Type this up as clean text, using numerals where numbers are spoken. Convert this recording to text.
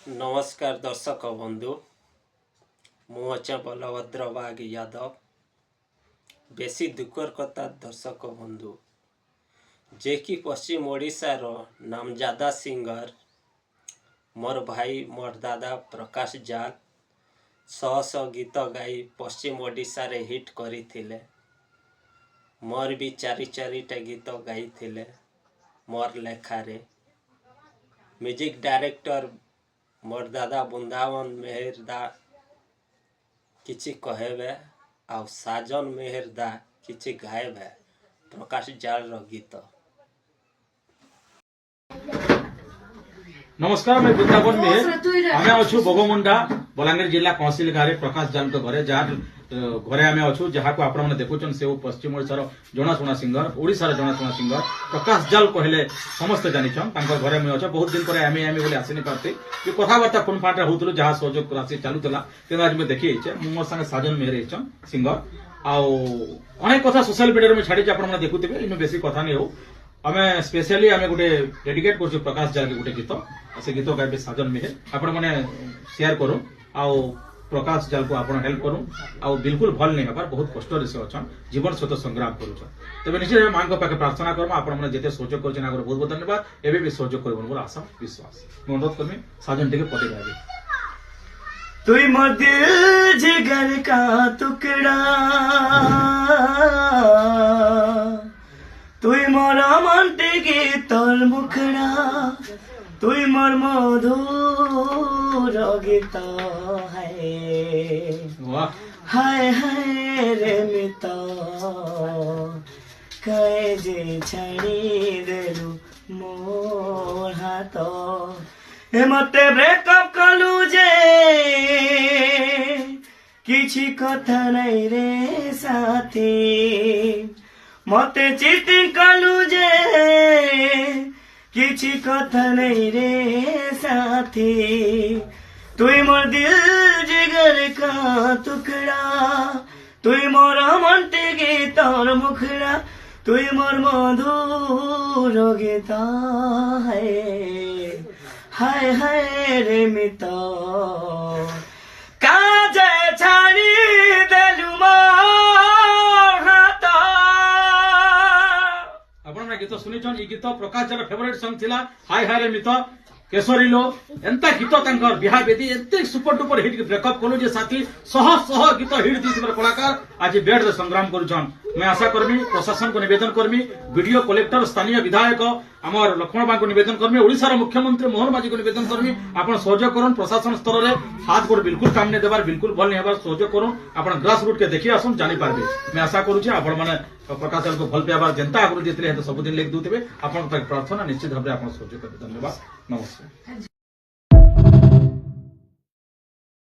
नमस्कार दर्शक बंधु मुझे बलभद्र बाग यादव बेसी दुखर कथा दर्शक बंधु जे कि पश्चिम ओडिशा रो नामजादा सिंगर मोर भाई मोर दादा प्रकाश जाल सौ गीत गाई पश्चिम ओडिशा रे हिट करिथिले। मोर भी चारिटा गीत गाई थिले मोर लेखारे। म्यूजिक डायरेक्टर मोर दादा बृंदावन मेहरदा किछि कहबे आ साजन मेहरदा किछि गायबे प्रकाश जाल रो गीत। नमस्कार मैं वृंदावन मेहर आमे अच्छु बगमुंडा बलांगीर जिला तहसील गारे प्रकाश जाल घरे जार घरे आमे अच्छु जहाँ को आपण देखुचन से पश्चिम ओडिशा जनाशुना सिंगर ओडिशा जनाशुना सिंगर प्रकाश जाल कहले समस्त जानिछन। तांकर घरे मैं अच्छे बहुत दिन पर आमे आमे बोले आसिनी पाते कि कथाबार्ता फोन फाटे होतलो जहाँ सहयोग राशि चालुला तेना आज मैं देखि मोर संगे साजन मेहर हिचन सिंगर आउ अनेक कथा सोशल मीडिया में छाड़ी आपण देखुथिबे इन बेसी कथा नहीं हो। आमे स्पेशली आमे गोटे डेडिकेट करछु प्रकाश जाल के गोटे गीत से गीत गाइबे साजन मेहर आपण माने शेयर करू आउ प्रकाश जाल को आपण हेल्प करू आउ बिल्कुल भल नहीं हबार बहुत कष्ट रे से अछन जीवन सहित संग्राम करूछ। तबे निश्चय मां को पाके प्रार्थना करम आपण माने जेते सहयोग करछन आगर बहुत बहुत धन्यवाद। एबे भी सहयोग करबन मोर आशा विश्वास मैं अनुरोध करमी साजन टिके पटे गाइबे। तुई मोर दिल जिगर का टुकड़ा तुई मोर मनटे गे तोर मुखड़ा तुई मोर मधुर गीत हाय हाय रे मित कहे जे छाड़ी देलु मोर हाथ हे मते ब्रेकअप कलु जे किछि कथा नहीं रे साथी मते चीटिंग कलु जे किछि कथा नहीं रे साथी तुई मोर दिल जिगर का टुकड़ा तुई मोर मनटे गे तोर मुखड़ा तुई मोर मधुर गीत हाय हाय रे मित काजे छाड़ी देलु मोर हाथ। आपण गीत शुनिछन ई गीत प्रकाश जाल फेवरेट सॉन्ग थिला हाय हाय रे मित केसरी लो एंता गीत तांकर बिहा बेदी एते सुपर डुपर हिट ब्रेकअप कलो जे साथी सह गीत हिट दिसबर कलाकार आज बेड रे संग्राम करूछन। मैं आशा करमी प्रशासन को निवेदन करमी वीडियो कलेक्टर स्थानीय विधायक आमर लक्ष्मण बा को निवेदन करमी ओडिशा रो मुख्यमंत्री मोहन माझी को निवेदन करमी आपण सहयोग करन प्रशासन स्तर रे हाथ गोड़ बिल्कुल काम ने देबार बिल्कुल भल नहीं हेबार सहयोग करन आपण ग्रास रूट के देखि आसन जानि पारबे। मैं आशा करू छी आपण माने प्रकाश जाल को भल पेबार जनता आगु जेतले हे तो सब दिन लेख दुथिबे आपण तक प्रार्थना निश्चित भाबे आपण सहयोग करबे। धन्यवाद नमस्कार।